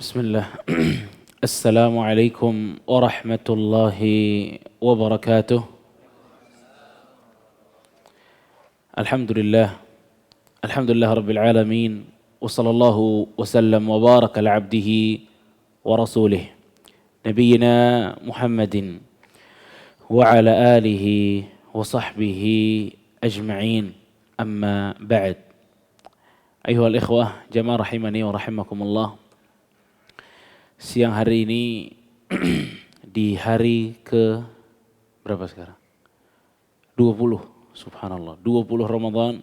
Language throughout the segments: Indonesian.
Bismillah. Assalamualaikum warahmatullahi wabarakatuh. Alhamdulillah. Alhamdulillah rabbil alamin. Wa sallallahu wa sallam wa baraka ala abdihi wa rasulih. Nabiyyina Muhammadin wa ala alihi wa sahbihi ajma'in. Amma ba'd. Ayuhal ikhwah, jamaah rahimani wa rahimakumullah. Siang hari ini di hari ke berapa sekarang? 20, subhanallah. 20 Ramadan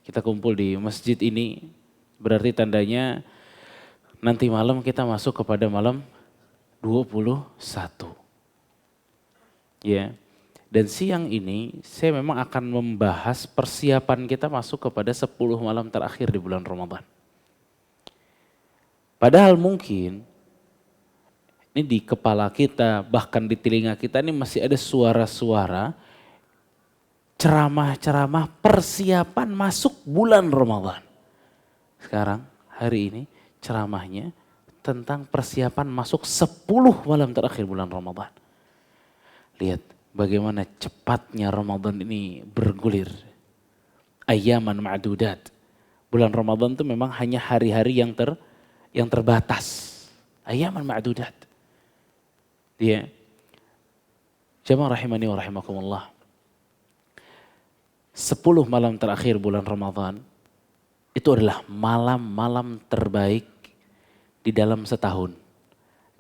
kita kumpul di masjid ini, berarti tandanya nanti malam kita masuk kepada malam 21. Ya. Dan siang ini saya memang akan membahas persiapan kita masuk kepada 10 malam terakhir di bulan Ramadan. Padahal mungkin ini di kepala kita, bahkan di telinga kita ini masih ada suara-suara ceramah-ceramah persiapan masuk bulan Ramadan. Sekarang hari ini ceramahnya tentang persiapan masuk 10 malam terakhir bulan Ramadan. Lihat bagaimana cepatnya Ramadan ini bergulir. Ayyaman ma'dudat. Bulan Ramadan itu memang hanya hari-hari yang terbatas. Ayyaman ma'dudat. Ya. Jamaah rahimani wa rahimakumullah. 10 malam terakhir bulan Ramadan itu adalah malam-malam terbaik di dalam setahun.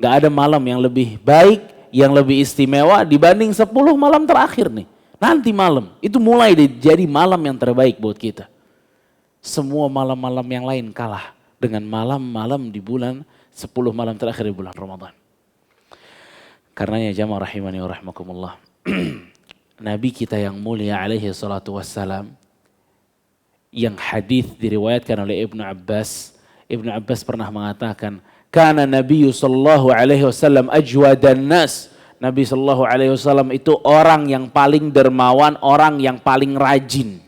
Gak ada malam yang lebih baik, yang lebih istimewa dibanding 10 malam terakhir nih. Nanti malam, itu mulai jadi malam yang terbaik buat kita. Semua malam-malam yang lain kalah dengan malam-malam di bulan 10 malam terakhir di bulan Ramadan. Karenanya jamaah rahimani wa rahimakumullah. Nabi kita yang mulia alaihi salatu wassalam, yang hadis diriwayatkan oleh Ibnu Abbas. Ibnu Abbas pernah mengatakan, "Kana Nabiyyu sallallahu alaihi wasallam ajwadan nas." Nabi sallallahu alaihi wasallam itu orang yang paling dermawan, orang yang paling rajin.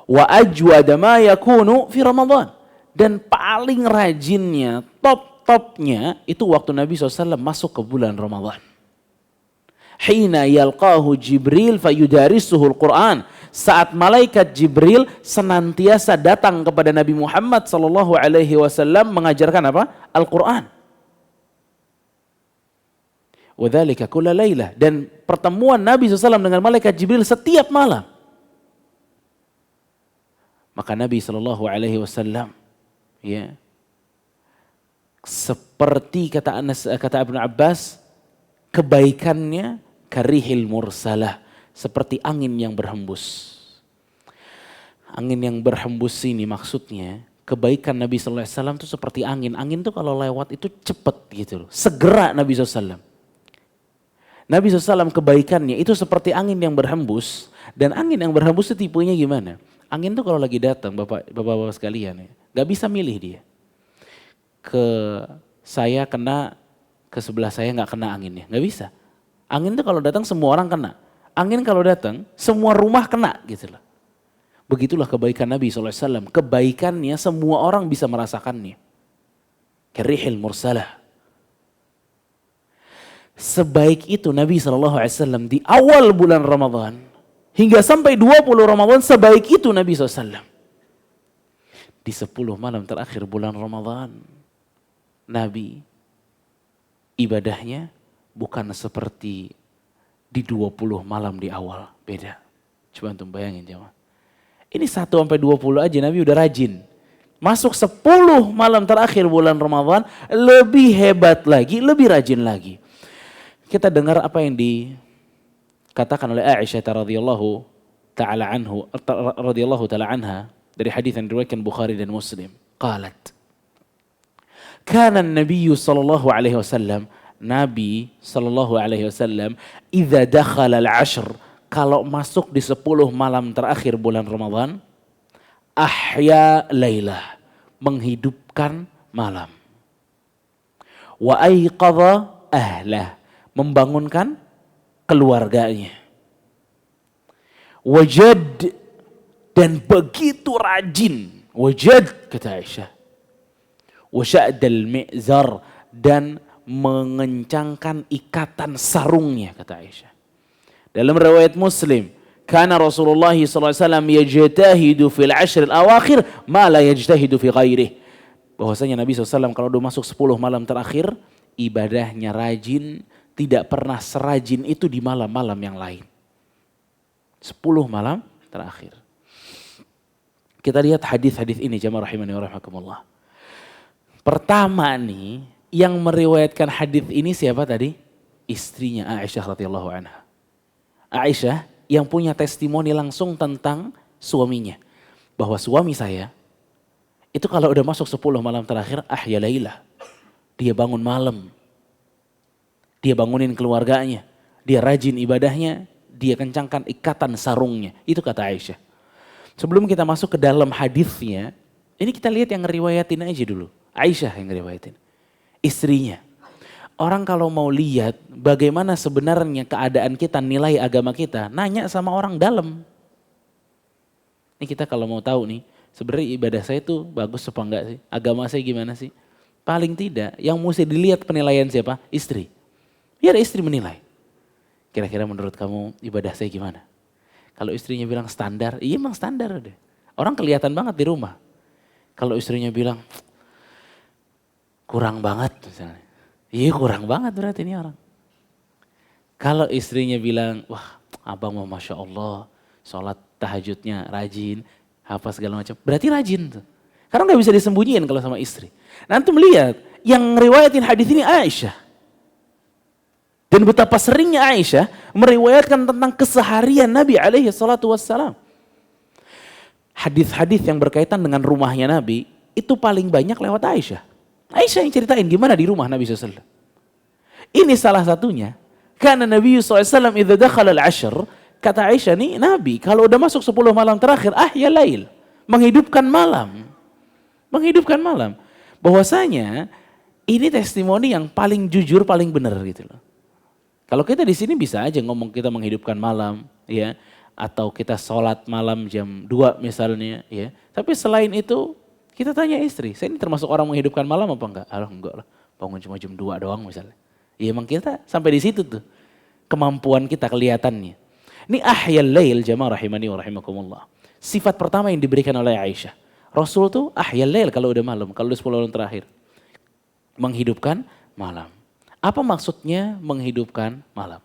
Wa ajwada ma yakunu fi Ramadan. Dan paling rajinnya, top-topnya itu waktu Nabi SAW masuk ke bulan Ramadan. Hina yalqahu Jibril fayudarisuhul Quran. Saat malaikat Jibril senantiasa datang kepada Nabi Muhammad SAW mengajarkan apa? Al-Quran. Wadhalika kulla laylah. Dan pertemuan Nabi SAW dengan malaikat Jibril setiap malam. Maka Nabi SAW ya, seperti kata Ibnu Abbas, kebaikannya karihil mursalah, seperti angin yang berhembus. Angin yang berhembus ini maksudnya kebaikan Nabi SAW itu seperti angin. Angin itu kalau lewat itu cepat gitu loh, segera Nabi SAW. Nabi SAW kebaikannya itu seperti angin yang berhembus. Dan angin yang berhembus itu tipenya gimana? Angin itu kalau lagi datang bapak-bapak sekalian ya, gak bisa milih dia. Ke saya kena, ke sebelah saya gak kena anginnya, gak bisa. Angin itu kalau datang semua orang kena. Angin kalau datang semua rumah kena gitu loh. Begitulah kebaikan Nabi SAW. Kebaikannya semua orang bisa merasakannya. Karihil mursalah. Sebaik itu Nabi SAW di awal bulan Ramadan hingga sampai 20 Ramadan, sebaik itu Nabi SAW. Di 10 malam terakhir bulan Ramadan, Nabi ibadahnya bukan seperti di 20 malam di awal, beda. Coba antum bayangin jemaah. Ini 1-20 aja Nabi udah rajin. Masuk 10 malam terakhir bulan Ramadan, lebih hebat lagi, lebih rajin lagi. Kita dengar apa yang dikatakan oleh Aisyah radhiyallahu taala anha dari hadis yang diriwayatkan Bukhari dan Muslim. Qalat, kana an-nabiy sallallahu alaihi wasallam, Nabi sallallahu alaihi wasallam, idza dakhala al-ashr, kalau masuk di 10 malam terakhir bulan Ramadan, ahya lailah, menghidupkan malam. Wa aiqadha ahlah, membangunkan keluarganya. Wajad, dan begitu rajin. Wajad kata Aisyah. wa sya'dal mi'zar, dan mengencangkan ikatan sarungnya, kata Aisyah. Dalam riwayat Muslim, kana Rasulullah SAW yajtahidu fil ashr al-awakhir ma la yajtahidu fi ghairih. Bahwasanya Nabi SAW kalau udah masuk 10 malam terakhir, ibadahnya rajin, tidak pernah serajin itu di malam-malam yang lain. 10 malam terakhir. Kita lihat hadis-hadis ini, jamaah rahimani wa rahimakumullah. Pertama nih, yang meriwayatkan hadis ini siapa tadi? Istrinya Aisyah radhiyallahu anha. Aisyah yang punya testimoni langsung tentang suaminya. Bahwa suami saya, itu kalau udah masuk 10 malam terakhir, ahya lailah. Dia bangun malam. Dia bangunin keluarganya. Dia rajin ibadahnya. Dia kencangkan ikatan sarungnya. Itu kata Aisyah. Sebelum kita masuk ke dalam hadisnya, ini kita lihat yang ngeriwayatin aja dulu. Aisyah yang ngeriwayatin. Istrinya. Orang kalau mau lihat bagaimana sebenarnya keadaan kita, nilai agama kita, nanya sama orang dalam. Ini kita kalau mau tahu nih, sebenarnya ibadah saya itu bagus apa enggak sih? Agama saya gimana sih? Paling tidak, yang mesti dilihat penilaian siapa? Istri. Biar istri menilai. Kira-kira menurut kamu ibadah saya gimana? Kalau istrinya bilang standar, iya emang standar deh. Orang kelihatan banget di rumah. Kalau istrinya bilang kurang banget misalnya. Iya kurang banget berarti ini orang. Kalau istrinya bilang, wah abang mau Masya Allah, sholat tahajudnya rajin, apa segala macam. Berarti rajin tuh. Karena gak bisa disembunyiin kalau sama istri. Nanti melihat, yang ngeriwayatin hadis ini Aisyah. Dan betapa seringnya Aisyah meriwayatkan tentang keseharian Nabi alaihi salatu wassalam. Hadis-hadis yang berkaitan dengan rumahnya Nabi itu paling banyak lewat Aisyah. Aisyah yang ceritain gimana di rumah Nabi SAW. Ini salah satunya. Karena Nabi SAW idza dakhala al-ashr, kata Aisyah nih Nabi kalau udah masuk 10 malam terakhir, ahya lail, menghidupkan malam. Menghidupkan malam. Bahwasanya ini testimoni yang paling jujur, paling benar gitu loh. Kalau kita di sini bisa aja ngomong kita menghidupkan malam, ya, atau kita sholat malam jam 2 misalnya, ya. Tapi selain itu kita tanya istri, saya ini termasuk orang menghidupkan malam apa enggak? Alah enggak lah, bangun cuma jam 2 doang misalnya. Ya emang kita sampai di situ tuh kemampuan kita kelihatannya. Ini ahyal lail jamaah rahimani wa rahimakumullah. Sifat pertama yang diberikan oleh Aisyah. Rasul tuh ahyal lail kalau udah malam, kalau udah 10 malam terakhir. Menghidupkan malam. Apa maksudnya menghidupkan malam?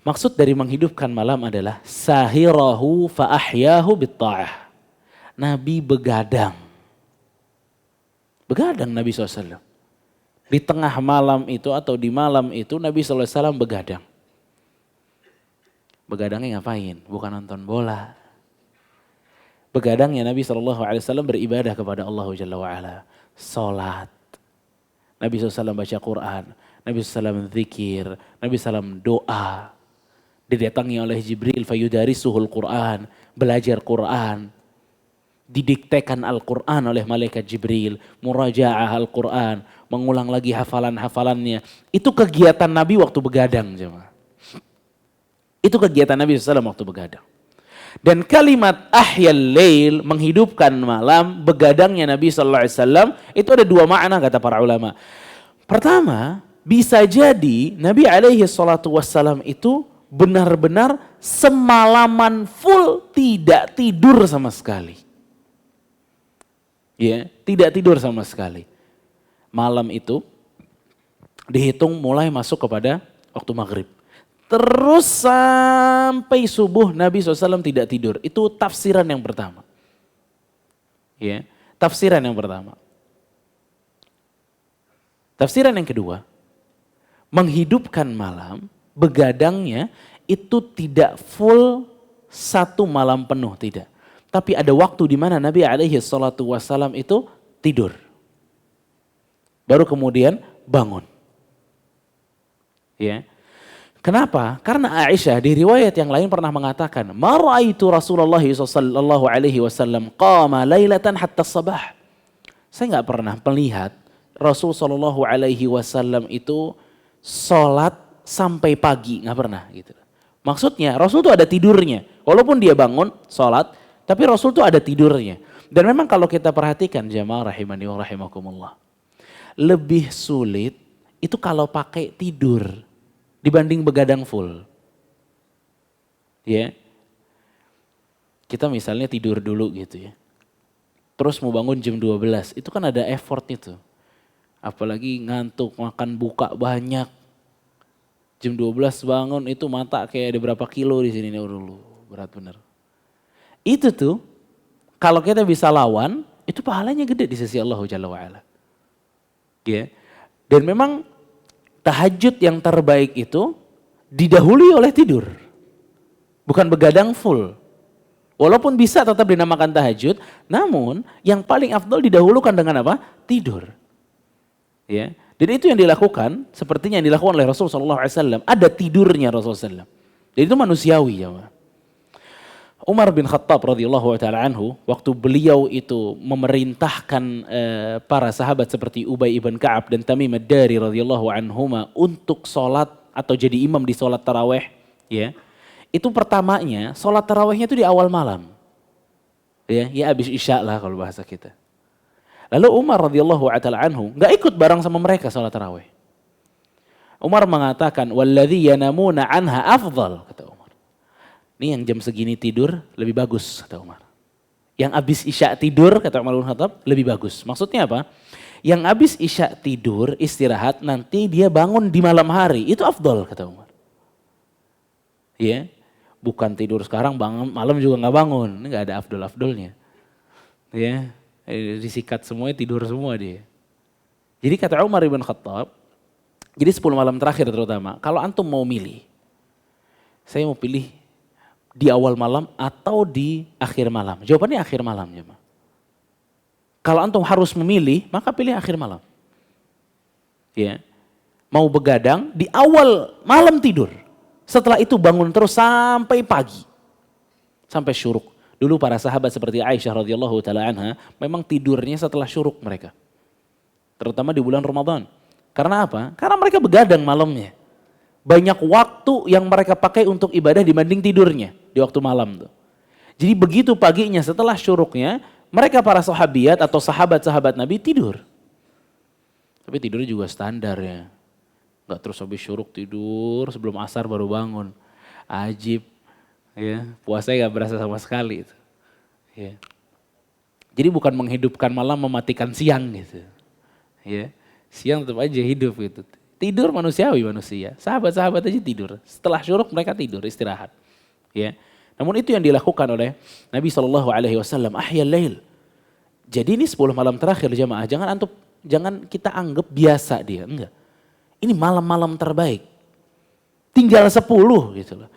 Maksud dari menghidupkan malam adalah sahirahu fa ahyahu bitta'ah. Nabi begadang. Begadang Nabi SAW. Di tengah malam itu atau di malam itu Nabi SAW begadang. Begadangnya ngapain? Bukan nonton bola. Begadangnya Nabi SAW beribadah kepada Allah Jalla wa'ala. Salat. Nabi SAW baca Quran, Nabi SAW zikir, Nabi SAW doa. Didatangi oleh Jibril, fayudarisuhul Quran, belajar Quran. Didiktekan Al-Quran oleh malaikat Jibril, muraja'ah Al-Quran, mengulang lagi hafalan-hafalannya. Itu kegiatan Nabi waktu begadang. Jemaah. Itu kegiatan Nabi SAW waktu begadang. Dan kalimat ahyal lail, menghidupkan malam, begadangnya Nabi SAW, itu ada 2 makna kata para ulama. Pertama, bisa jadi Nabi SAW itu benar-benar semalaman full tidak tidur sama sekali. Ya, tidak tidur sama sekali. Malam itu dihitung mulai masuk kepada waktu maghrib. Terus sampai subuh Nabi SAW tidak tidur. Itu tafsiran yang pertama. Ya, tafsiran yang pertama. Tafsiran yang kedua, menghidupkan malam, begadangnya itu tidak full 1 malam penuh, tidak. Tapi ada waktu di mana Nabi SAW itu tidur. Baru kemudian bangun. Ya. Kenapa? Karena Aisyah di riwayat yang lain pernah mengatakan, "Ma ra'aitu Rasulullah sallallahu alaihi wasallam qama lailatan hatta sabah." Saya enggak pernah melihat Rasul sallallahu alaihi wasallam itu salat sampai pagi, enggak pernah gitu. Maksudnya Rasul itu ada tidurnya. Walaupun dia bangun salat, Tapi Rasul tuh ada tidurnya. Dan memang kalau kita perhatikan jamaah rahimani wa rahimakumullah. Lebih sulit itu kalau pakai tidur dibanding begadang full. Ya. Kita misalnya tidur dulu gitu ya. Terus mau bangun jam 12, itu kan ada effort itu. Apalagi ngantuk, makan buka banyak. Jam 12 bangun itu mata kayak ada berapa kilo di sini nih dulu. Berat bener. Itu tuh kalau kita bisa lawan, itu pahalanya gede di sisi Allah Jalla wa'ala. Ya. Dan memang tahajud yang terbaik itu didahului oleh tidur. Bukan begadang full. Walaupun bisa tetap dinamakan tahajud, namun yang paling afdal didahulukan dengan apa? Tidur. Ya. Dan itu yang dilakukan, sepertinya yang dilakukan oleh Rasulullah SAW. Ada tidurnya Rasulullah SAW. Dan itu manusiawi. Ya. Umar bin Khattab radhiyallahu ta'ala anhu, waktu beliau itu memerintahkan para sahabat seperti Ubay ibn Ka'ab dan Tamim ad-Dari radhiyallahu anhuma untuk sholat atau jadi imam di sholat taraweh, ya, itu pertamanya sholat tarawehnya itu di awal malam, ya habis isya lah kalau bahasa kita. Lalu Umar radhiyallahu ta'ala anhu nggak ikut bareng sama mereka sholat taraweh. Umar mengatakan, "Walladzi yanamuna anha afdal," kata Umar. Ini yang jam segini tidur lebih bagus, kata Umar. Yang habis isya tidur, kata Umar bin Khattab, lebih bagus. Maksudnya apa? Yang habis isya tidur, istirahat, nanti dia bangun di malam hari. Itu afdol, kata Umar. Ya, bukan tidur sekarang, bangun malam juga nggak bangun. Ini nggak ada afdol-afdolnya. Ya, disikat semuanya, tidur semua dia. Jadi kata Umar bin Khattab, jadi 10 malam terakhir terutama, kalau antum mau milih, saya mau pilih di awal malam atau di akhir malam? Jawabannya akhir malam. Ya. Kalau antum harus memilih, maka pilih akhir malam. Ya. Mau begadang, di awal malam tidur. Setelah itu bangun terus sampai pagi. Sampai syuruk. Dulu para sahabat seperti Aisyah radhiyallahu ta'ala anha, memang tidurnya setelah syuruk mereka. Terutama di bulan Ramadan. Karena apa? Karena mereka begadang malamnya. Banyak waktu yang mereka pakai untuk ibadah dibanding tidurnya di waktu malam tuh. Jadi begitu paginya setelah syuruknya, mereka para sahabiat atau sahabat-sahabat Nabi tidur. Tapi tidurnya juga standar ya. Gak terus habis syuruk tidur, sebelum asar baru bangun. Ajib. Ya, puasanya gak berasa sama sekali itu. Ya. Jadi bukan menghidupkan malam mematikan siang gitu. Ya. Siang tetap aja hidup gitu. Tidur manusiawi manusia. Sahabat-sahabat aja tidur. Setelah syuruk mereka tidur, istirahat. Ya. Namun itu yang dilakukan oleh Nabi SAW. Ahyal lail. Jadi ini 10 malam terakhir jamaah. Jangan kita anggap biasa dia. Enggak. Ini malam-malam terbaik. Tinggal 10 gitu loh.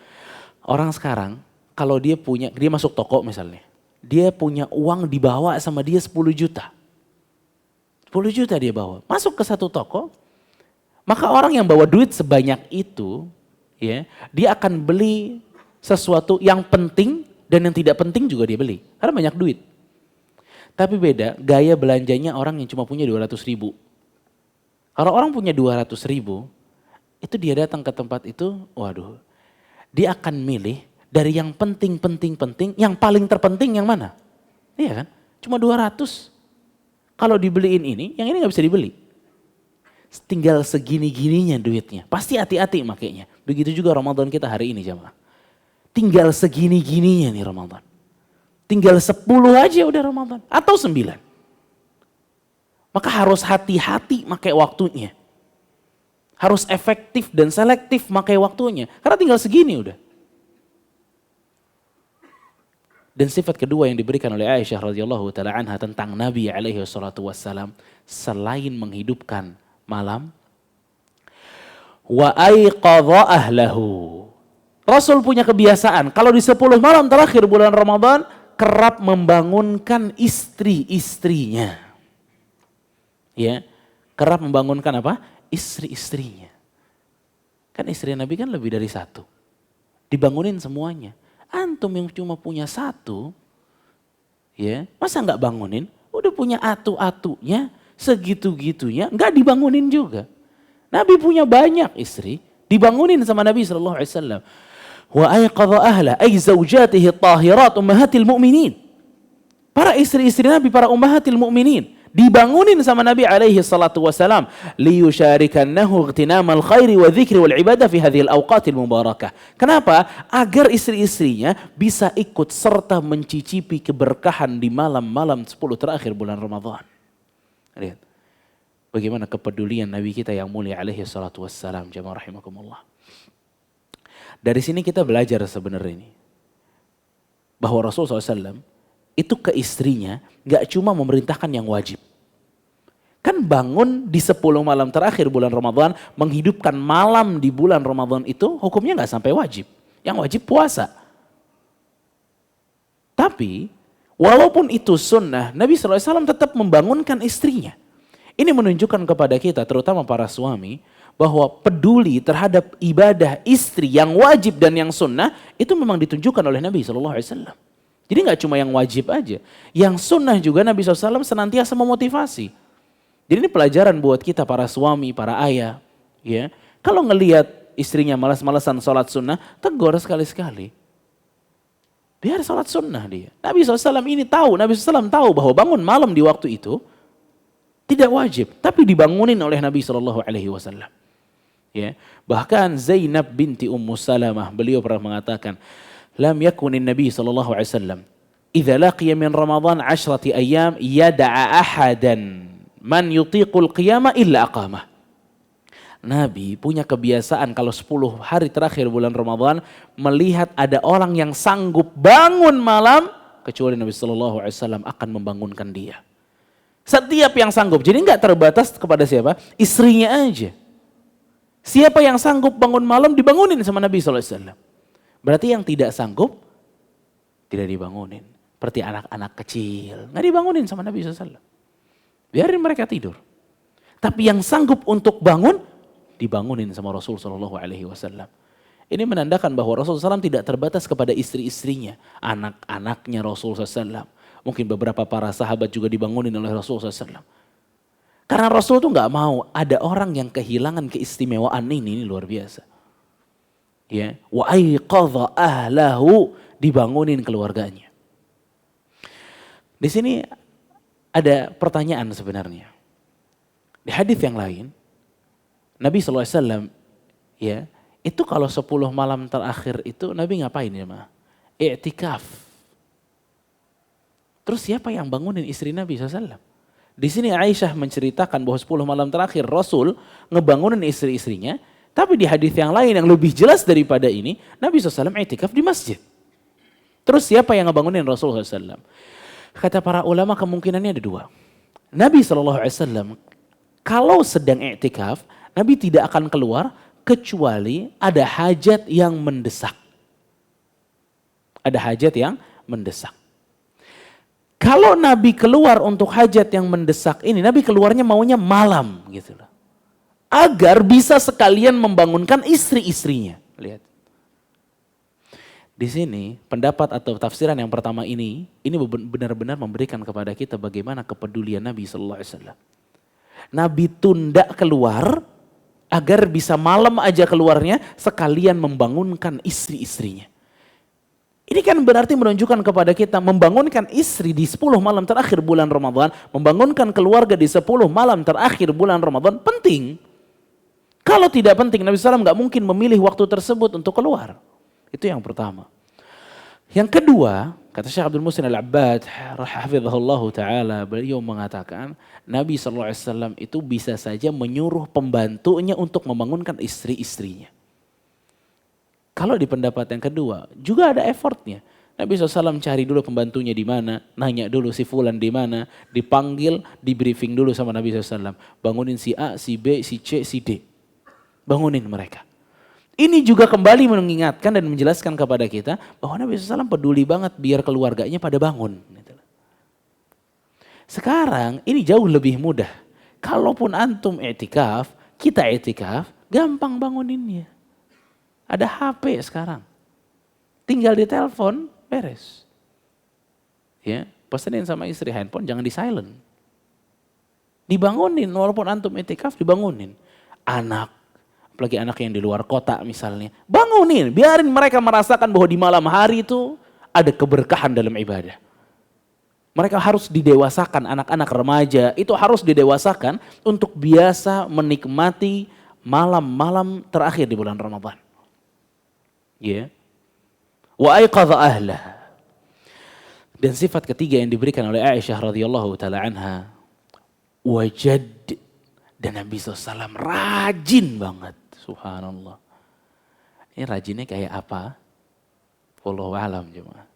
Orang sekarang kalau dia masuk toko misalnya. Dia punya uang dibawa sama dia 10 juta. 10 juta dia bawa. Masuk ke satu toko. Maka orang yang bawa duit sebanyak itu, ya, dia akan beli sesuatu yang penting dan yang tidak penting juga dia beli. Karena banyak duit. Tapi beda gaya belanjanya orang yang cuma punya 200 ribu. Kalau orang punya 200 ribu, itu dia datang ke tempat itu, waduh. Dia akan milih dari yang penting, yang paling terpenting yang mana? Iya kan? Cuma 200. Kalau dibeliin ini, yang ini gak bisa dibeli. Tinggal segini-gininya duitnya. Pasti hati-hati makainya. Begitu juga Ramadan kita hari ini jamaah. Tinggal segini-gininya nih Ramadan. Tinggal 10 aja udah Ramadan. Atau 9. Maka harus hati-hati pakai waktunya. Harus efektif dan selektif pakai waktunya. Karena tinggal segini udah. Dan sifat kedua yang diberikan oleh Aisyah radhiyallahu ta'ala anha tentang Nabi alaihi wassalatu wassalam. Selain menghidupkan malam, wa aiqadha ahlahu. Rasul punya kebiasaan kalau di 10 malam terakhir bulan Ramadan kerap membangunkan istri-istrinya. Ya, kerap membangunkan apa? Istri-istrinya. Kan istri Nabi kan lebih dari 1. Dibangunin semuanya. Antum yang cuma punya 1, ya, masa nggak bangunin? Udah punya atu-atunya, segitu-gitunya nggak dibangunin juga. Nabi punya banyak istri, dibangunin sama Nabi SAW. Wa aiqadha ahla ay zaujatihi tahirat ummahatil mu'minin. Para istri-istri Nabi, para ummahatil mu'minin, dibangunin sama Nabi alaihi salatu wassalam. Liyusyarikannahu ightinamal khairi wa dzikri wal ibadah fi hadhil awqatil mubarakah. Kenapa? Agar istri-istrinya bisa ikut serta mencicipi keberkahan di malam-malam 10 terakhir bulan Ramadan. Lihat. Bagaimana kepedulian Nabi kita yang mulia alaihi salatu wassalam. Jamaah rahimakumullah. Dari sini kita belajar sebenarnya ini. Bahwa Rasulullah SAW itu ke istrinya gak cuma memerintahkan yang wajib. Kan bangun di 10 malam terakhir bulan Ramadan, menghidupkan malam di bulan Ramadan itu hukumnya gak sampai wajib. Yang wajib puasa. Tapi walaupun itu sunnah, Nabi SAW tetap membangunkan istrinya. Ini menunjukkan kepada kita, terutama para suami, bahwa peduli terhadap ibadah istri yang wajib dan yang sunnah, itu memang ditunjukkan oleh Nabi SAW. Jadi nggak cuma yang wajib aja, yang sunnah juga Nabi SAW senantiasa memotivasi. Jadi ini pelajaran buat kita para suami, para ayah. Ya, kalau ngelihat istrinya malas-malasan sholat sunnah, tegur sekali-sekali. Biar sholat sunnah dia. Nabi SAW ini tahu, Nabi SAW tahu bahwa bangun malam di waktu itu tidak wajib, tapi dibangunin oleh Nabi SAW. Ya, bahkan Zainab binti Ummu Salamah, beliau pernah mengatakan, lam yakunin Nabi SAW idza laqiya min Ramadan 10 ayyam yada'a ahadan man yutiqul qiyamah illa aqamah. Nabi punya kebiasaan kalau 10 hari terakhir bulan Ramadan melihat ada orang yang sanggup bangun malam, kecuali Nabi SAW akan membangunkan dia. Setiap yang sanggup, jadi nggak terbatas kepada siapa? Istrinya aja. Siapa yang sanggup bangun malam dibangunin sama Nabi SAW. Berarti yang tidak sanggup tidak dibangunin. Seperti anak-anak kecil, nggak dibangunin sama Nabi SAW. Biarin mereka tidur. Tapi yang sanggup untuk bangun, dibangunin sama Rasul SAW. Ini menandakan bahwa Rasul SAW tidak terbatas kepada istri-istrinya, anak-anaknya Rasul SAW. Mungkin beberapa para sahabat juga dibangunin oleh Rasul SAW. Karena Rasul tuh nggak mau ada orang yang kehilangan keistimewaan ini luar biasa. Ya, wa aiqadha ahlahu, dibangunin keluarganya. Di sini ada pertanyaan sebenarnya. Di hadis yang lain, Nabi SAW, ya, itu kalau 10 malam terakhir itu Nabi ngapain ya, Ma? I'tikaf. Terus siapa yang bangunin istri Nabi SAW? Di sini Aisyah menceritakan bahwa 10 malam terakhir Rasul ngebangunin istri-istrinya, tapi di hadis yang lain yang lebih jelas daripada ini, Nabi SAW i'tikaf di masjid. Terus siapa yang ngebangunin Rasulullah SAW? Kata para ulama kemungkinannya ada 2. Nabi SAW kalau sedang i'tikaf, Nabi tidak akan keluar kecuali ada hajat yang mendesak. Ada hajat yang mendesak. Kalau Nabi keluar untuk hajat yang mendesak ini, Nabi keluarnya maunya malam gitu loh. Agar bisa sekalian membangunkan istri-istrinya. Lihat. Di sini pendapat atau tafsiran yang pertama ini benar-benar memberikan kepada kita bagaimana kepedulian Nabi SAW. Nabi tunda keluar agar bisa malam aja keluarnya sekalian membangunkan istri-istrinya. Ini kan berarti menunjukkan kepada kita membangunkan istri di 10 malam terakhir bulan Ramadan, membangunkan keluarga di 10 malam terakhir bulan Ramadan penting. Kalau tidak penting, Nabi SAW nggak mungkin memilih waktu tersebut untuk keluar. Itu yang pertama. Yang kedua, kata Syekh Abdul Muhsin Al-Abbad, rahimahullahu ta'ala, beliau mengatakan Nabi SAW itu bisa saja menyuruh pembantunya untuk membangunkan istri-istrinya. Kalau di pendapat yang kedua, juga ada effortnya. Nabi SAW cari dulu pembantunya di mana, nanya dulu si fulan di mana, dipanggil, di briefing dulu sama Nabi SAW. Bangunin si A, si B, si C, si D. Bangunin mereka. Ini juga kembali mengingatkan dan menjelaskan kepada kita bahwa Nabi SAW peduli banget biar keluarganya pada bangun. Sekarang ini jauh lebih mudah. Kalaupun antum i'tikaf, kita i'tikaf, gampang banguninnya. Ada HP sekarang. Tinggal ditelepon, beres. Ya, pesenin sama istri handphone jangan di silent. Dibangunin walaupun antum i'tikaf dibangunin. Anak, apalagi anak yang di luar kota misalnya, bangunin, biarin mereka merasakan bahwa di malam hari itu ada keberkahan dalam ibadah. Mereka harus didewasakan, anak-anak remaja itu harus didewasakan untuk biasa menikmati malam-malam terakhir di bulan Ramadan. Ya. Wa aiqadha ahlah. Dan sifat ketiga yang diberikan oleh Aisyah radhiyallahu taala anha, wajad, dan Nabi SAW rajin banget, subhanallah. Ini rajinnya kayak apa? Wallahu a'lam jemaah.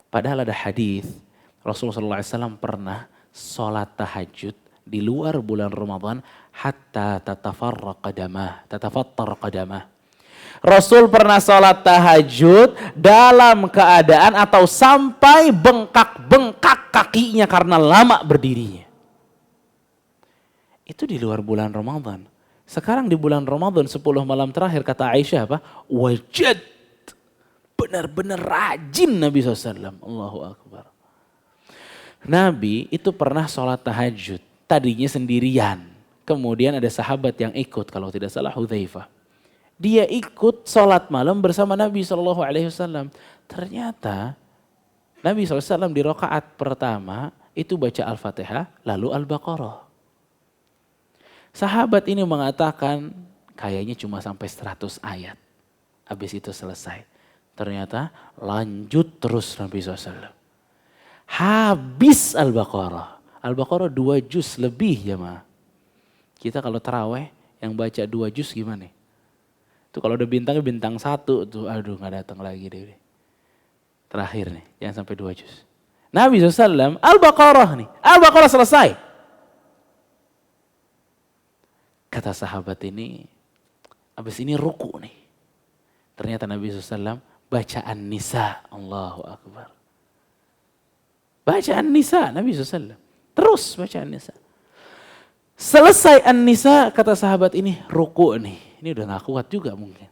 Padahal ada hadis Rasulullah SAW pernah sholat tahajud di luar bulan Ramadan hatta tatafattar qadamah. Rasul pernah sholat tahajud dalam keadaan atau sampai bengkak-bengkak kakinya karena lama berdirinya. Itu di luar bulan Ramadan. Sekarang di bulan Ramadan 10 malam terakhir kata Aisyah apa? Wajad. Benar-benar rajin Nabi SAW. Allahu Akbar. Nabi itu pernah sholat tahajud. Tadinya sendirian. Kemudian ada sahabat yang ikut. Kalau tidak salah Hudzaifah. Dia ikut sholat malam bersama Nabi SAW. Ternyata Nabi SAW di rakaat pertama itu baca Al-Fatihah lalu Al-Baqarah. Sahabat ini mengatakan kayaknya cuma sampai 100 ayat. Habis itu selesai. Ternyata lanjut terus Nabi SAW. Habis Al-Baqarah. Al-Baqarah 2 juz lebih ya ma. Kita kalau taraweh yang baca 2 juz gimana? Itu kalau udah bintangnya bintang 1 tuh aduh gak datang lagi deh. Terakhir nih jangan sampai 2 juz. Nabi SAW Al-Baqarah nih. Al-Baqarah selesai. Kata sahabat ini habis ini ruku nih. Ternyata Nabi SAW bacaan Nisa. Allahu Akbar. Bacaan Nisa Nabi SAW. Terus bacaan Nisa. Selesai An-Nisa kata sahabat ini ruku nih. Ini udah gak kuat juga mungkin.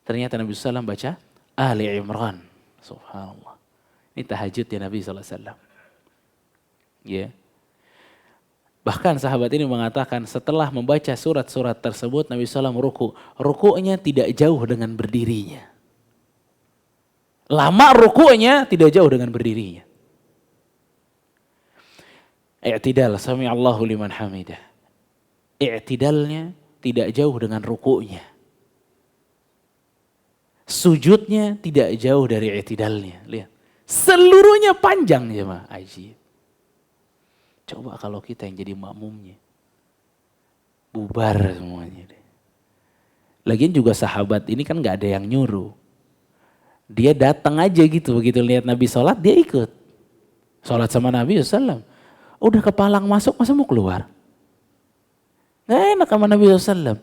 Ternyata Nabi SAW baca Ali Imran. Subhanallah. Ini tahajud ya Nabi SAW. Ya. Bahkan sahabat ini mengatakan setelah membaca surat-surat tersebut Nabi SAW ruku. Rukunya tidak jauh dengan berdirinya. Lama rukunya tidak jauh dengan berdirinya. I'tidal, sami'allahu liman hamidah. I'tidalnya tidak jauh dengan rukunya. Sujudnya tidak jauh dari i'tidalnya. Lihat. Seluruhnya panjang jemaah. Ajib. Coba kalau kita yang jadi makmumnya. Bubar semuanya. Lagian juga sahabat ini kan gak ada yang nyuruh. Dia datang aja gitu. Begitu lihat Nabi sholat dia ikut. Sholat sama Nabi SAW. Udah kepalang masuk masa mau keluar. Gak enak sama Nabi SAW.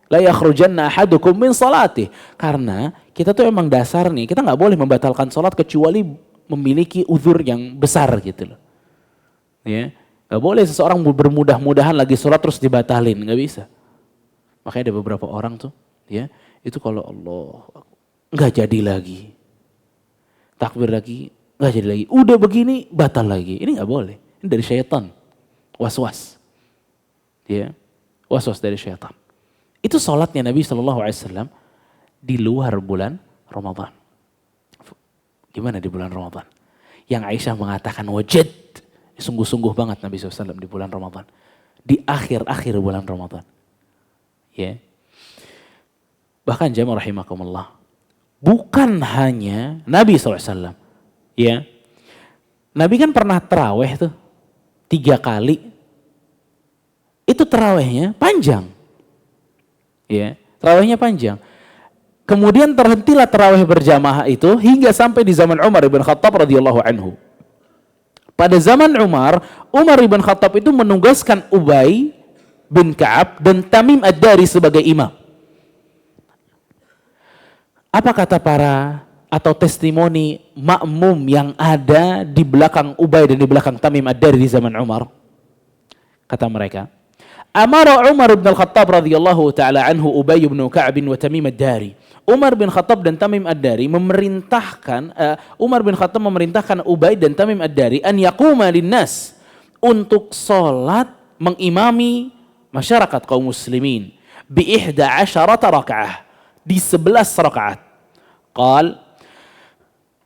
La yakhrujanna ahadukum min salatih. Karena kita tuh emang dasar nih. Kita gak boleh membatalkan sholat kecuali memiliki uzur yang besar gitu loh. Ya, gak boleh seseorang bermudah-mudahan lagi sholat terus dibatalin, gak bisa. Makanya ada beberapa orang tuh, ya itu kalau Allah gak jadi lagi, takbir lagi, gak jadi lagi, udah begini batal lagi, ini gak boleh. Ini dari syaitan, was-was, ya was-was dari syaitan. Itu sholatnya Nabi SAW di luar bulan Ramadan. Gimana di bulan Ramadan? Yang Aisyah mengatakan wajad. Sungguh-sungguh banget Nabi SAW di bulan Ramadan. Di akhir-akhir bulan Ramadan. Ya. Bahkan jamaah rahimakumullah. Bukan hanya Nabi SAW. Ya. Nabi kan pernah terawih tuh. 3 kali. Itu terawihnya panjang. Ya. Terawihnya panjang. Kemudian terhentilah terawih berjamaah itu hingga sampai di zaman Umar ibn Khattab radhiyallahu anhu. Pada zaman Umar ibn Khattab itu menugaskan Ubay bin Ka'ab dan Tamim Ad-Dari sebagai imam. Apa kata para atau testimoni makmum yang ada di belakang Ubay dan di belakang Tamim Ad-Dari di zaman Umar? Kata mereka, Amara Umar ibn Khattab radhiyallahu ta'ala anhu Ubay bin Ka'ab wa Tamim Ad-Dari. Umar bin Khattab dan Tamim Ad-Dari memerintahkan Ubay dan Tamim Ad-Dari an yaquma linnas untuk salat mengimami masyarakat kaum muslimin bi 11 rakaah di 11 rakaat. Qal,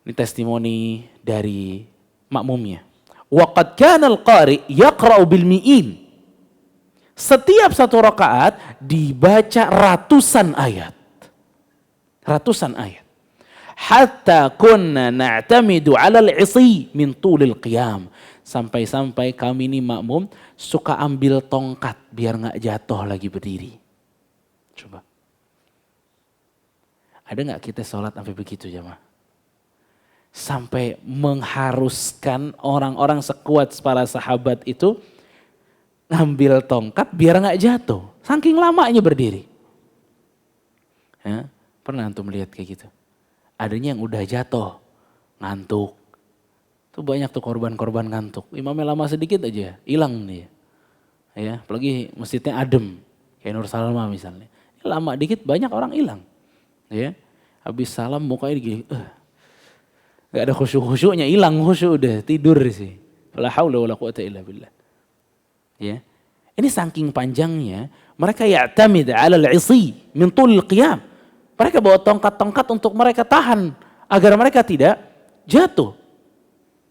ini testimoni dari makmumnya. Wa qad kana al-qari yaqra'u bil mi'in. Setiap satu rakaat dibaca ratusan ayat. Ratusan ayat. Hatta kunna na'tamidu 'ala al-'isi min tulil qiyam. Sampai-sampai kami ini makmum suka ambil tongkat biar nggak jatuh lagi berdiri. Coba. Ada nggak kita sholat sampai begitu jemaah? Sampai mengharuskan orang-orang sekuat para sahabat itu ngambil tongkat biar nggak jatuh. Saking lamanya berdiri. Ya, pernah antum lihat kayak gitu? Adanya yang udah jatuh, ngantuk. Tuh banyak tuh korban-korban ngantuk. Imamnya lama sedikit aja, hilang nih. Ya, apalagi masjidnya adem, kayak Nur Salma misalnya. Lama dikit banyak orang hilang. Ya, habis salam mukanya gini, gak ada khusyuk-khusyuknya, hilang khusyuk udah tidur sih. La haula wala quwata illa billah. Ya, ini saking panjangnya mereka ya'tamid 'ala al-'isi min tulil qiyam. Mereka bawa tongkat-tongkat untuk mereka tahan agar mereka tidak jatuh.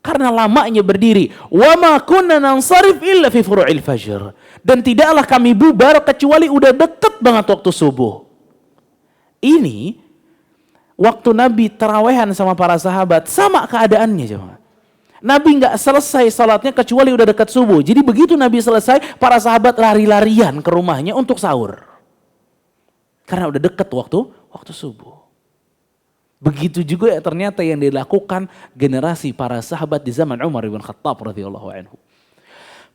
Karena lamanya berdiri. Wa ma kunna nansarif illa fi furu'il fajr. Dan tidaklah kami bubar kecuali udah deket banget waktu subuh. Ini waktu Nabi tarawehan sama para sahabat sama keadaannya jemaah. Nabi nggak selesai salatnya kecuali udah dekat subuh. Jadi begitu Nabi selesai, para sahabat lari-larian ke rumahnya untuk sahur. Karena udah deket waktu subuh. Begitu juga ya ternyata yang dilakukan generasi para sahabat di zaman Umar bin Khattab radhiyallahu anhu.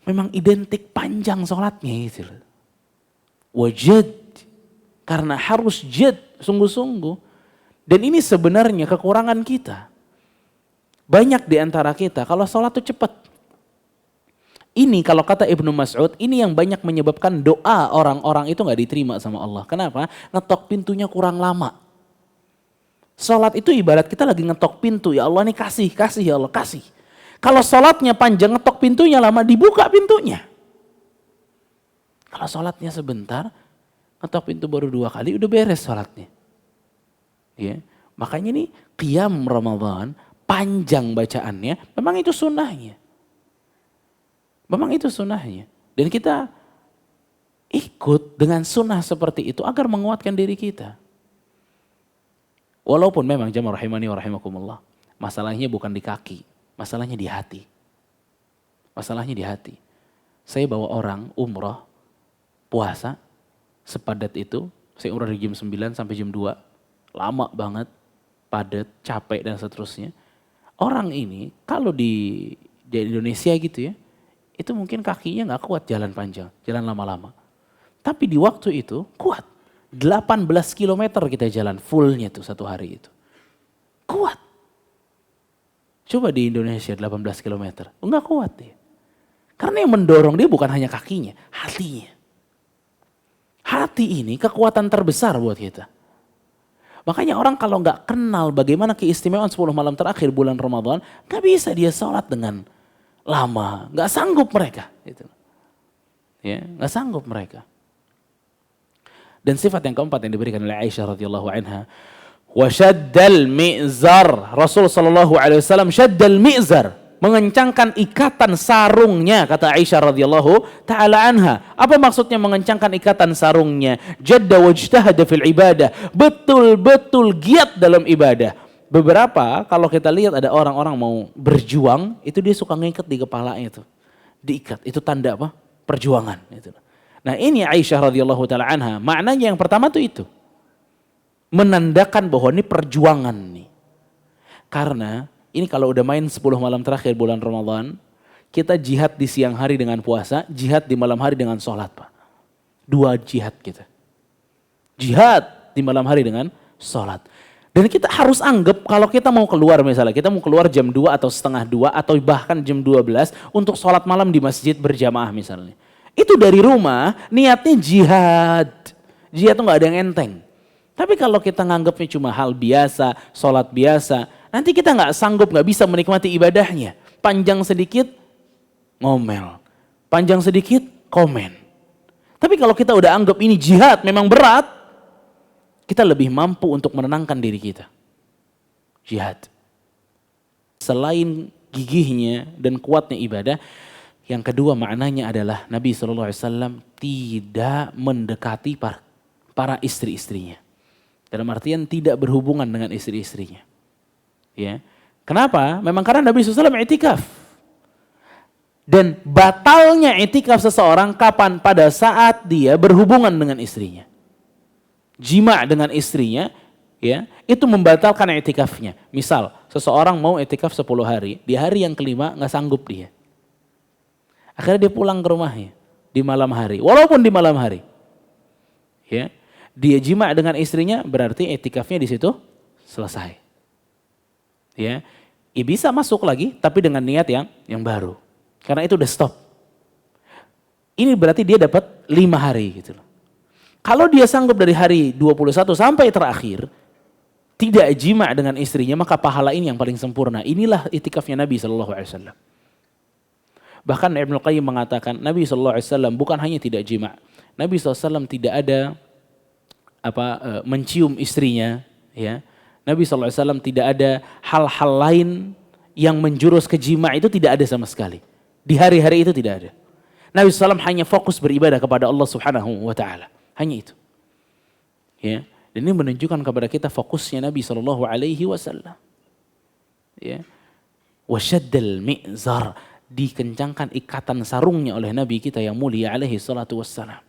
Memang identik panjang sholatnya gitu. Wajad, karena harus jad, sungguh-sungguh. Dan ini sebenarnya kekurangan kita. Banyak di antara kita kalau sholat itu cepat. Ini kalau kata Ibnu Mas'ud, ini yang banyak menyebabkan doa orang-orang itu gak diterima sama Allah. Kenapa? Ngetok pintunya kurang lama. Sholat itu ibarat kita lagi ngetok pintu, ya Allah nih kasih ya Allah kasih. Kalau sholatnya panjang ngetok pintunya lama, dibuka pintunya. Kalau sholatnya sebentar, ngetok pintu baru 2 kali udah beres sholatnya. Ya, makanya nih qiyam Ramadan panjang bacaannya, memang itu sunnahnya. Memang itu sunnahnya. Dan kita ikut dengan sunnah seperti itu agar menguatkan diri kita. Walaupun memang jamaah rahimani wa rahimakumullah, masalahnya bukan di kaki, masalahnya di hati. Masalahnya di hati. Saya bawa orang umrah, puasa, sepadat itu, saya umrah dari jam 9 sampai jam 2, lama banget, padat, capek dan seterusnya. Orang ini kalau di Indonesia gitu ya, itu mungkin kakinya gak kuat jalan panjang, jalan lama-lama. Tapi di waktu itu kuat. 18 kilometer kita jalan fullnya tuh satu hari itu. Kuat. Coba di Indonesia 18 kilometer. Enggak kuat dia. Karena yang mendorong dia bukan hanya kakinya, hatinya. Hati ini kekuatan terbesar buat kita. Makanya orang kalau nggak kenal bagaimana keistimewaan 10 malam terakhir bulan Ramadan, nggak bisa dia sholat dengan lama. Nggak sanggup mereka. Gitu. Ya, nggak sanggup mereka. Dan sifat yang keempat yang diberikan oleh Aisyah radhiyallahu anha, wa syaddal mi'zar. Rasul sallallahu alaihi wasallam syaddal mi'zar, mengencangkan ikatan sarungnya, kata Aisyah radhiyallahu taala anha. Apa maksudnya mengencangkan ikatan sarungnya? Jadda wajtahada fil ibadah, betul-betul giat dalam ibadah. Beberapa kalau kita lihat ada orang-orang mau berjuang, itu dia suka ngikat di kepalanya itu. Diikat, itu tanda apa? Perjuangan itu. Nah ini Aisyah radhiyallahu taala anha, maknanya yang pertama tuh itu. Menandakan bahwa ini perjuangan nih. Karena ini kalau udah main 10 malam terakhir bulan Ramadan, kita jihad di siang hari dengan puasa, jihad di malam hari dengan sholat Pak. 2 jihad kita. Jihad di malam hari dengan sholat. Dan kita harus anggap kalau kita mau keluar misalnya, kita mau keluar jam 2 atau setengah 2 atau bahkan jam 12 untuk sholat malam di masjid berjamaah misalnya. Itu dari rumah niatnya jihad. Jihad itu gak ada yang enteng. Tapi kalau kita nganggapnya cuma hal biasa, sholat biasa, nanti kita gak sanggup, gak bisa menikmati ibadahnya. Panjang sedikit, ngomel. Panjang sedikit, komen. Tapi kalau kita udah anggap ini jihad memang berat, kita lebih mampu untuk menenangkan diri kita. Jihad. Selain gigihnya dan kuatnya ibadah. Yang kedua maknanya adalah Nabi SAW tidak mendekati para istri-istrinya. Dalam artian tidak berhubungan dengan istri-istrinya. Ya. Kenapa? Memang karena Nabi SAW i'tikaf. Dan batalnya i'tikaf seseorang kapan? Pada saat dia berhubungan dengan istrinya. Jima' dengan istrinya, ya, itu membatalkan i'tikafnya. Misal, seseorang mau i'tikaf 10 hari, di hari yang kelima nggak sanggup dia. Akhirnya dia pulang ke rumahnya di malam hari, walaupun di malam hari. Ya, dia jima' dengan istrinya berarti i'tikafnya di situ selesai. Ya, bisa masuk lagi tapi dengan niat yang baru. Karena itu udah stop. Ini berarti dia dapat 5 hari gitu loh. Kalau dia sanggup dari hari 21 sampai terakhir tidak jima' dengan istrinya, maka pahala ini yang paling sempurna. Inilah i'tikafnya Nabi SAW. Bahkan Ibnu Qayyim mengatakan Nabi SAW bukan hanya tidak jima'. Nabi SAW tidak ada mencium istrinya. Ya. Nabi SAW tidak ada hal-hal lain yang menjurus ke jima' itu tidak ada sama sekali. Di hari-hari itu tidak ada. Nabi SAW hanya fokus beribadah kepada Allah Subhanahu wa Ta'ala. Hanya itu. Ya. Dan ini menunjukkan kepada kita fokusnya Nabi SAW. Ya. Wasyaddal mi'zar. Dikencangkan ikatan sarungnya oleh Nabi kita yang mulia alaihi salatu wassalam.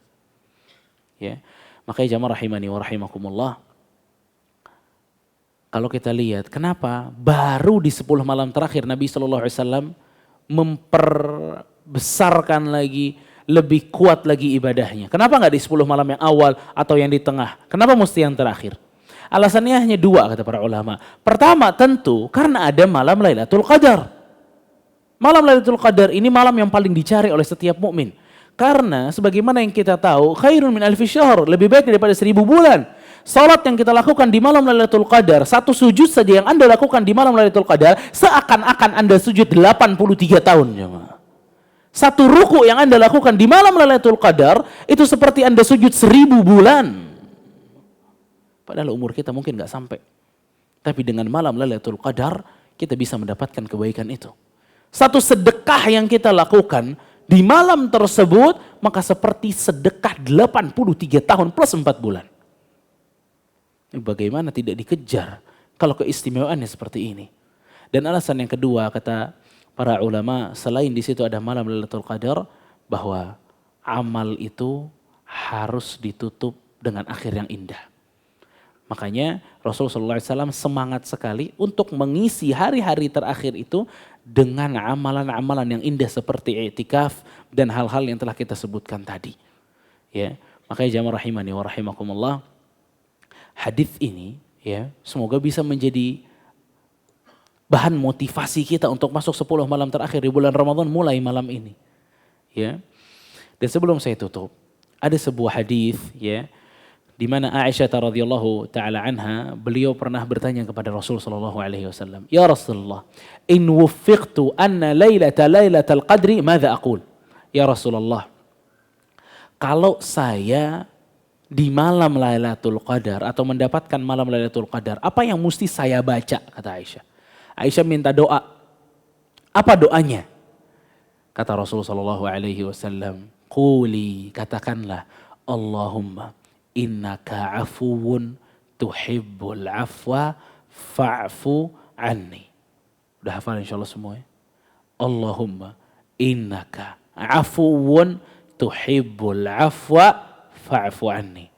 Ya. Makanya jamaah rahimani wa rahimakumullah. Kalau kita lihat kenapa baru di 10 malam terakhir Nabi SAW memperbesarkan lagi, lebih kuat lagi ibadahnya. Kenapa nggak di 10 malam yang awal atau yang di tengah? Kenapa mesti yang terakhir? Alasannya hanya 2 kata para ulama. Pertama tentu karena ada malam Lailatul Qadar. Malam Lailatul Qadar ini malam yang paling dicari oleh setiap mukmin. Karena sebagaimana yang kita tahu, khairun min alfi syahr, lebih baik daripada 1000 bulan. Salat yang kita lakukan di malam Lailatul Qadar, satu sujud saja yang Anda lakukan di malam Lailatul Qadar, seakan-akan Anda sujud 83 tahun. Satu ruku yang Anda lakukan di malam Lailatul Qadar, itu seperti Anda sujud 1000 bulan. Padahal umur kita mungkin gak sampai. Tapi dengan malam Lailatul Qadar, kita bisa mendapatkan kebaikan itu. Satu sedekah yang kita lakukan di malam tersebut, maka seperti sedekah 83 tahun plus 4 bulan. Bagaimana tidak dikejar kalau keistimewaannya seperti ini. Dan alasan yang kedua kata para ulama, selain di situ ada malam Lailatul Qadar, bahwa amal itu harus ditutup dengan akhir yang indah. Makanya Rasulullah SAW semangat sekali untuk mengisi hari-hari terakhir itu dengan amalan-amalan yang indah seperti i'tikaf dan hal-hal yang telah kita sebutkan tadi. Ya, makanya jamaah rahimani wa rahimakumullah, hadis ini ya semoga bisa menjadi bahan motivasi kita untuk masuk 10 malam terakhir di bulan Ramadan mulai malam ini. Ya. Dan sebelum saya tutup, ada sebuah hadis ya di mana Aisyah radhiyallahu taala anha, beliau pernah bertanya kepada Rasul sallallahu alaihi wasallam, "Ya Rasulullah, in wuffiqtu anna lailatal qadri, madza aqul?" Ya Rasulullah, kalau saya di malam Lailatul Qadar atau mendapatkan malam Lailatul Qadar, apa yang mesti saya baca? Kata Aisyah. Aisyah minta doa. Apa doanya? Kata Rasul sallallahu alaihi wasallam, "Quli," katakanlah, "Allahumma innaka afuwun tuhibbul afwa fa'fu anni." Udah hafal insyaallah semua ya? Allahumma innaka afuwun tuhibbul afwa fa'fu anni.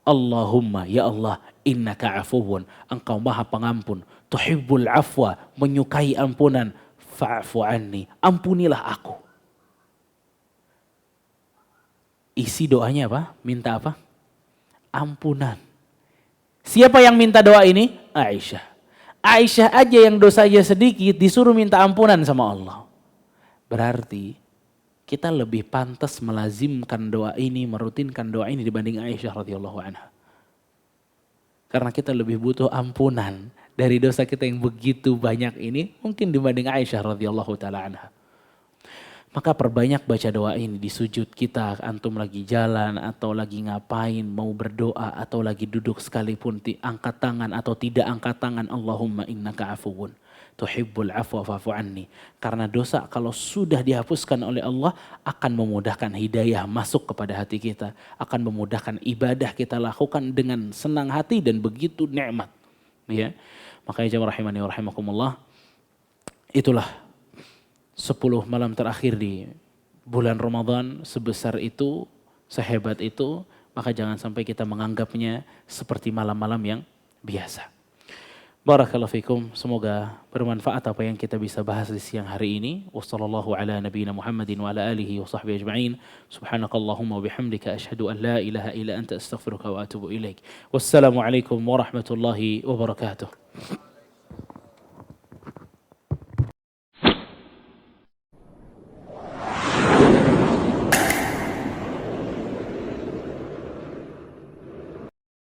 Allahumma ya Allah, innaka afuwun, engkau maha pengampun, tuhibbul afwa, menyukai ampunan, fa'fu anni, ampunilah aku. Isi doanya apa? Minta apa? Ampunan. Siapa yang minta doa ini? Aisyah. Aisyah aja yang dosanya sedikit disuruh minta ampunan sama Allah. Berarti kita lebih pantas melazimkan doa ini, merutinkan doa ini dibanding Aisyah radhiyallahu anha. Karena kita lebih butuh ampunan dari dosa kita yang begitu banyak ini mungkin dibanding Aisyah radhiyallahu taala anha. Maka perbanyak baca doa ini di sujud kita, antum lagi jalan atau lagi ngapain, mau berdoa atau lagi duduk sekalipun, angkat tangan atau tidak angkat tangan, Allahumma innaka afuwun tuhibbul afwa fa'fu anni. Karena dosa kalau sudah dihapuskan oleh Allah akan memudahkan hidayah masuk kepada hati kita, akan memudahkan ibadah kita lakukan dengan senang hati dan begitu nikmat. Ya. Makanya jemaah rahimani wa rahimakumullah, itulah 10 malam terakhir di bulan Ramadan sebesar itu, sehebat itu, maka jangan sampai kita menganggapnya seperti malam-malam yang biasa. Barakallahu fikum, semoga bermanfaat apa yang kita bisa bahas di siang hari ini. Wassallallahu ala nabiyyina Muhammadin wa ala alihi wa sahbihi ajma'in. Subhanakallahumma wa bihamdika asyhadu an la ilaha illa anta astaghfiruka wa atubu ilaik. Wassalamualaikum warahmatullahi wabarakatuh.